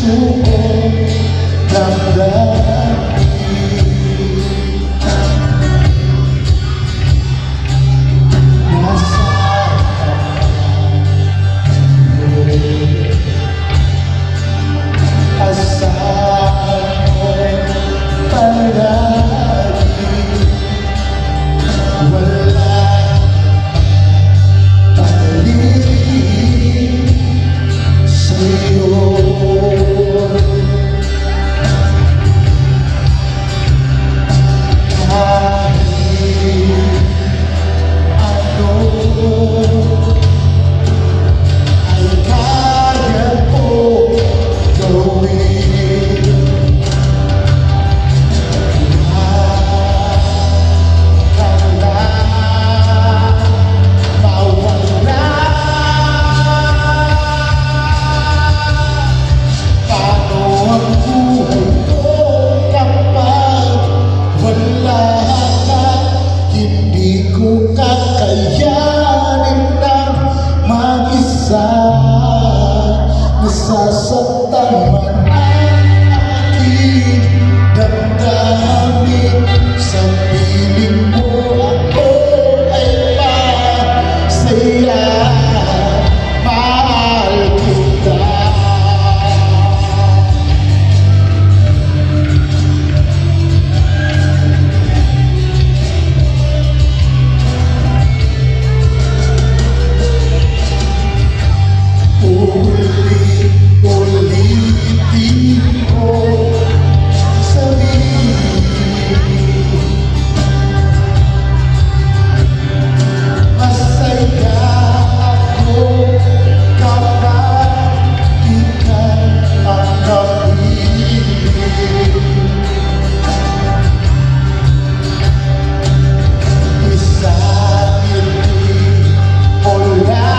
buong damdamin. Asahan mo'y palagi, wala palit sa'yo. Kakayanin ng mag-isa, nasasaktan man ang aking damdamin. Sa piling mo ako ay masaya, mahal kita. Ulit-ulitin ko sabihin, masaya ako kapag ikaw ang napili. Isang ngiti o lang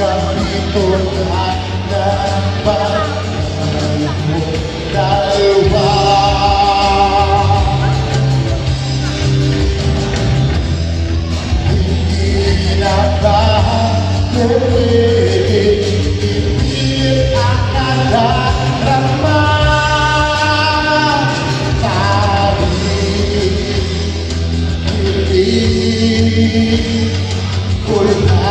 ganito lang naman ang dalawa. Hindi na ba pwede ibig ang nadarama? Ibig ko na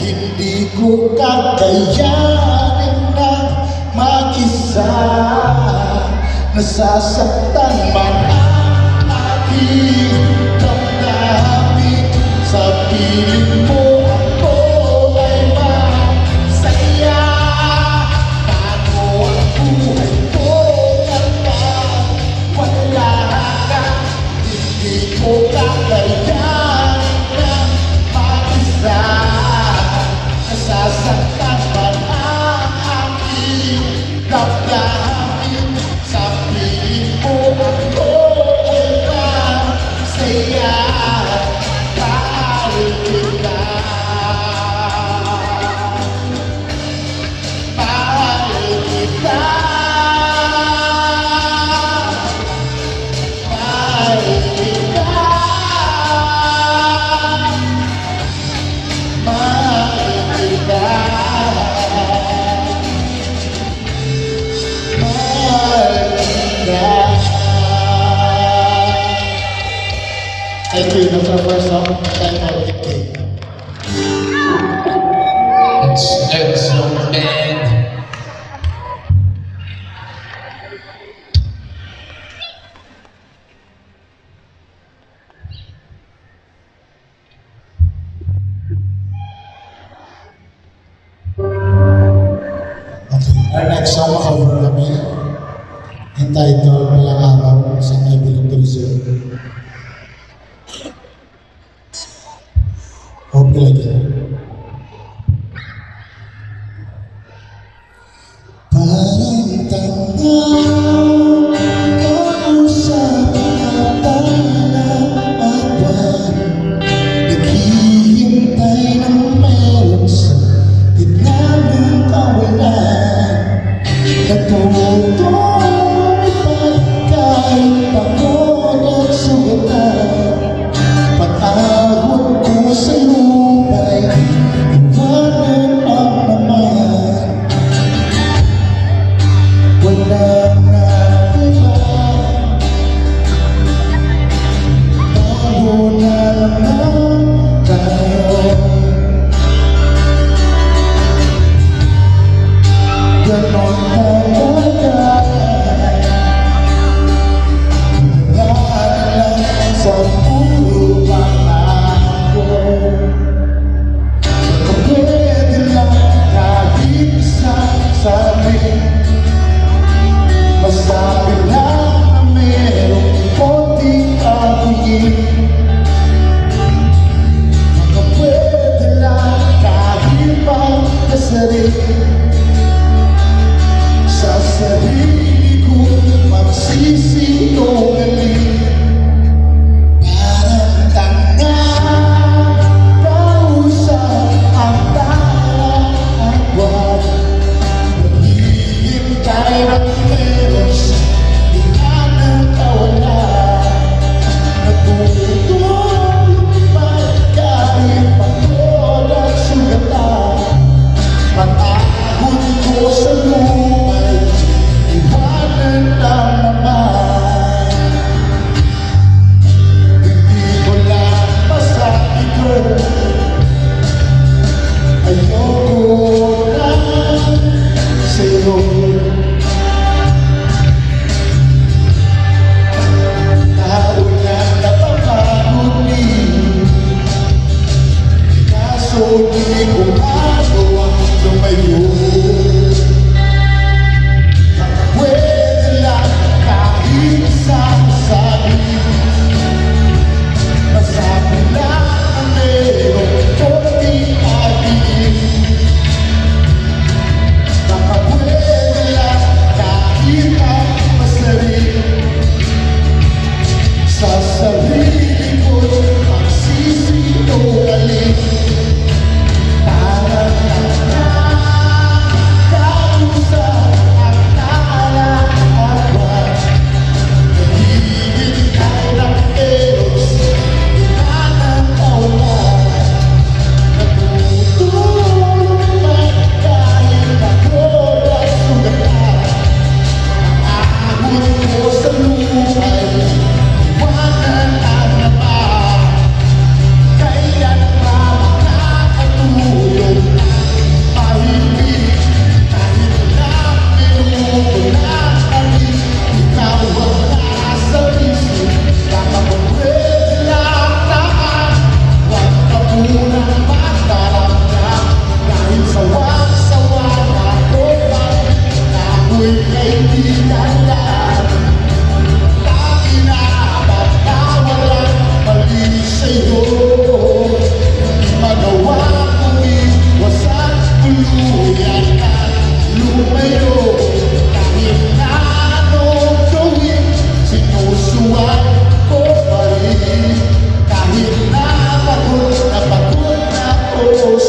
hindi ko kakayanin na mag-isa, nasasaktan man o kakayahan ng mag-isa. Nasasaktan man ang aking damdamin. Sabihin mo ako ay masaya dahil kita. Mahal kita. Mahal kita. Mahal kita. Thank you. That's our first song. Thank you. It's so bad. Okay, our next song cover kami entitled Walang Araw sa Naibilang Tulisyon. Hope you like it. Parang tanda ako sa pinagdala at buwan, naghihintay ng meron sa gitna ng kawalan. Natutong ipagkakita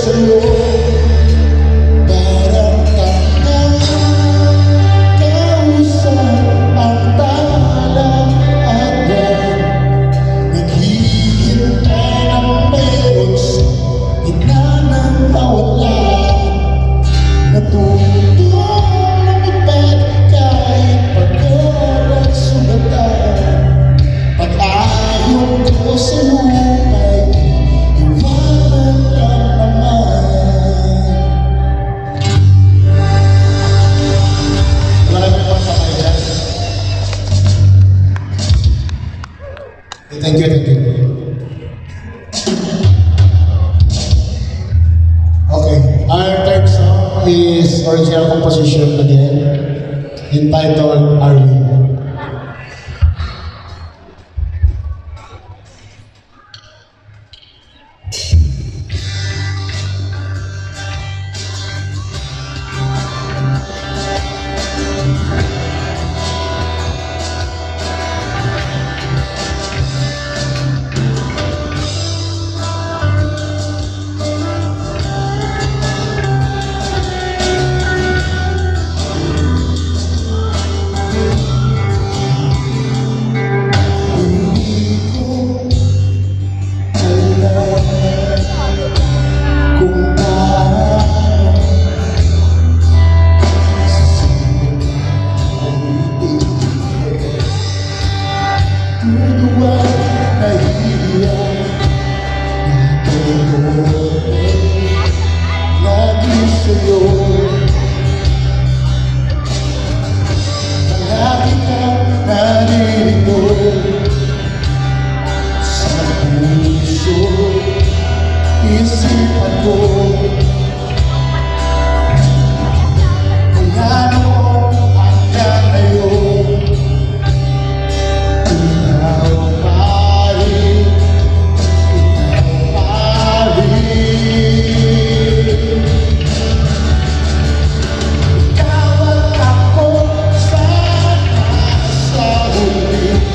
sa'yo. Parang tangang kausap ang talaatan. Naghihintay ng meron sa gitna ng kawalan. Natutong lumipad kahit pagod at sugatan. Pag-ayon ko sa lupa'y iwanan lang naman. Wala kami pang pakay dyan. Thank you, thank you. Okay, our third song is original composition again, entitled Arwin. Lagi sa'yo, palagi kang naririto sa puso, isipan ko. Mula noon hanggang ngayon, ikaw pa rin, ikaw pa rin. Ikaw at ako sana sa huli.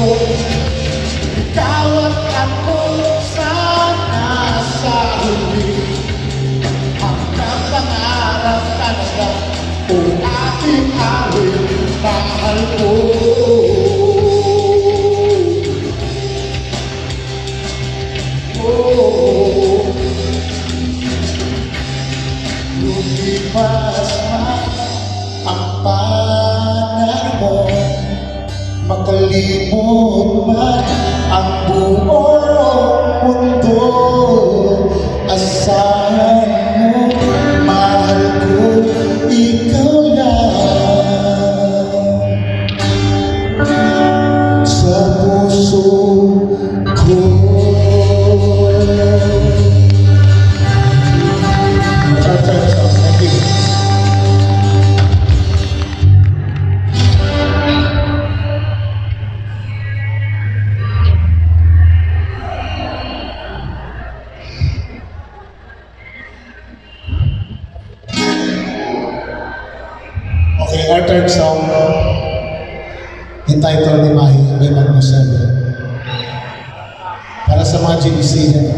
ko. Ikaw at ako sana sa huli. Hanggang pangarap ka na lang, o aking awit, mahal ko. Lumipas man ang panahon, makalimot man ang buong mundo, asahan mo, mahal ko, ikaw lang sa puso ko. Thank you. Okay, our third song, entitled ni Mahi, May Magmasal. Para sa mga GBC niya.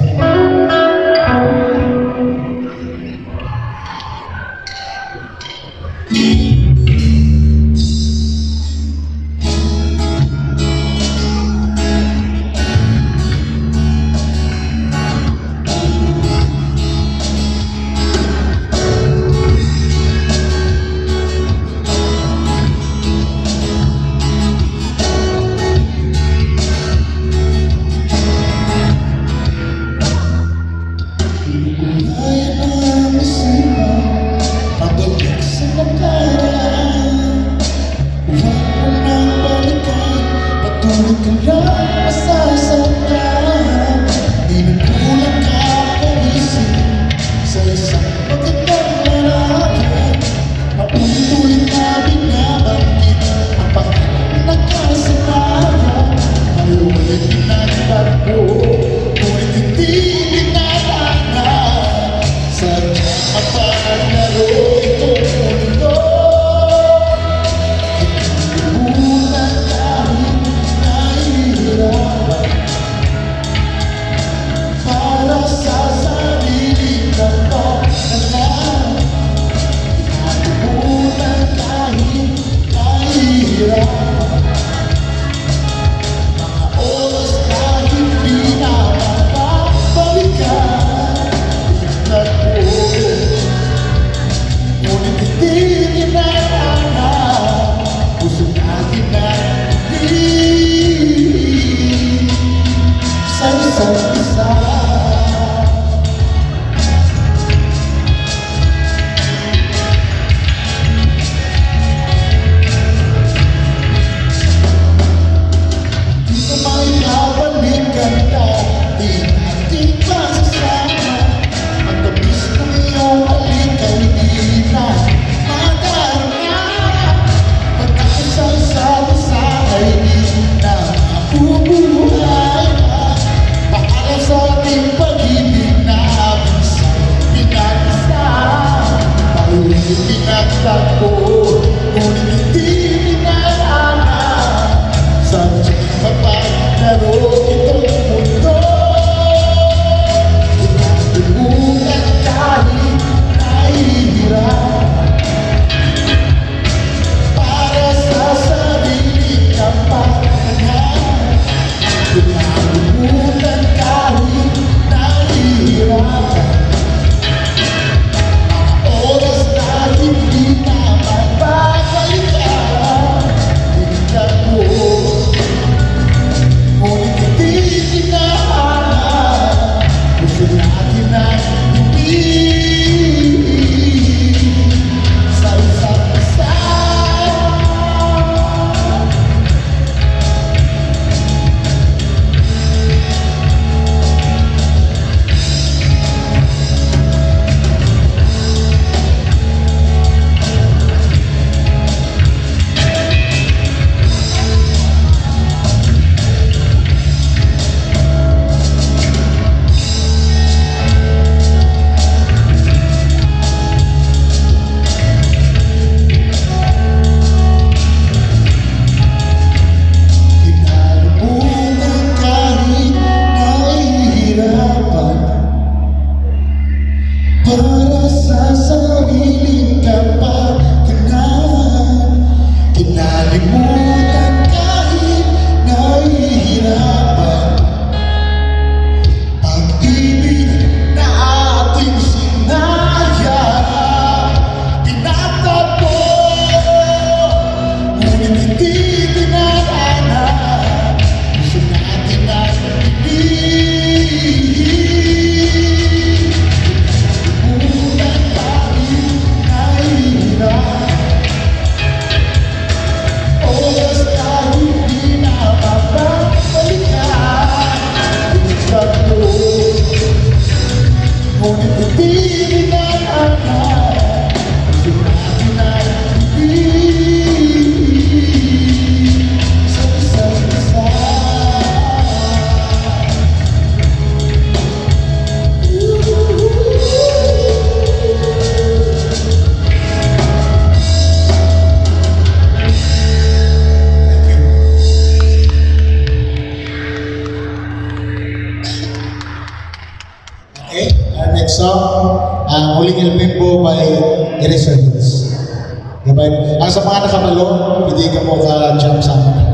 Mga oras song, Huling Ilmimbo by Teresa Hills. Gabay, ang sa mga nakabalo, hindi ka mo ka-jump sa amin.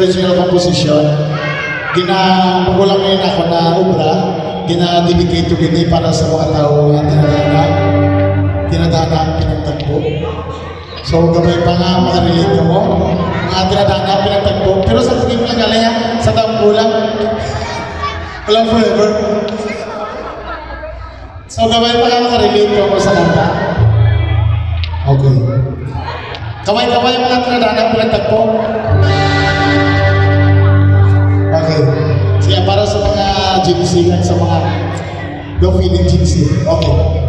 original composition. Magulang ngayon ako na obra, gina-dedicate ko gini para sa mga tao na tinadhana ang pinagtagpo. So, gabay pa nga makarelate mo, mga tinadhana ang pinagtagpo. Pero sa tingin lang galaya, sa taong kulang, walang forever. So, gabay pa nga makarelate mo sa kanta. Okay. Kaway-kaway mga tinadhana ang pinagtagpo. Okay. Kaya para sa mga GC at sa mga no feeling GC. Okay.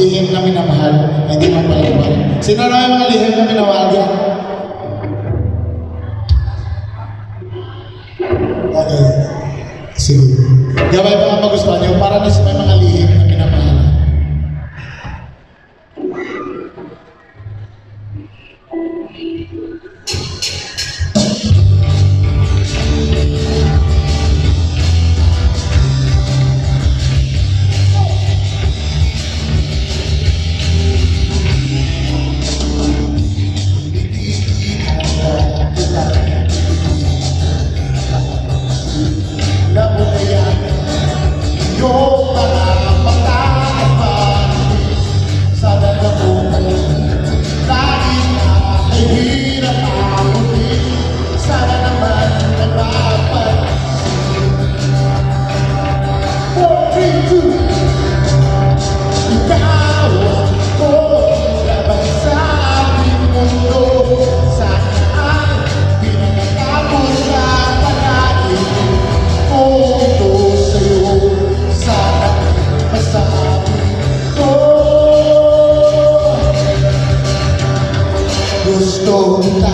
lihim na minamahal, hindi mo palagpal. Sino na yung mga lihim na minamahal dyan? Okay. Sige. Gawin pa ang magustuhan niyo para na sa may mga lihim na minamahal. Gusto kita.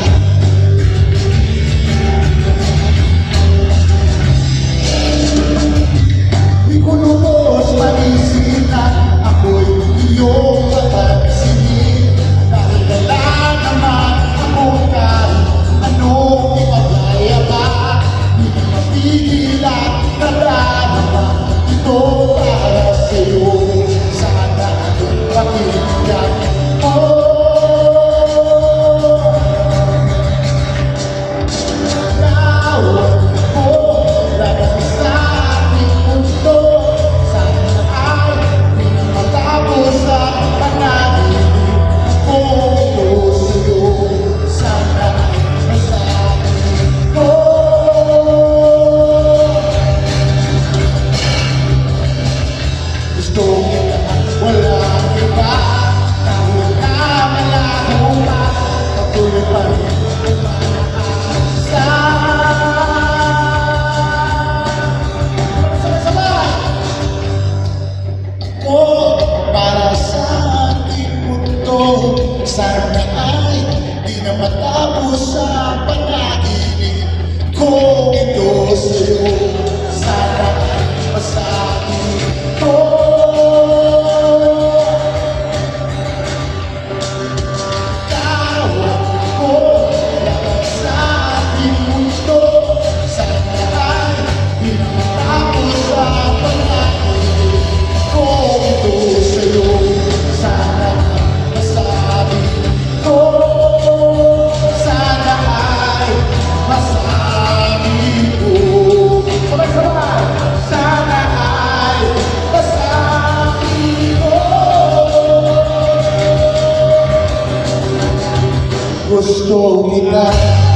Di ko lubos manisita, ako'y iyong papansinin. Dahil wala naman akong kahit anong ipagaya pa. Di ko mapigilan, nadarama ito para sa'yo. Sana pakinggan mo. Sana ay di na matapos sa panaginip ko ito sa'yo. Sana ay masabi ko. Tawag ko laban sa ating mundo. Sana ay di na matapos sa panaginip ko ito sa'yo. Sana ay masabi ko, sana ay masabi ko. Sabay-sabay! Sana ay masabi ko. Gusto kita.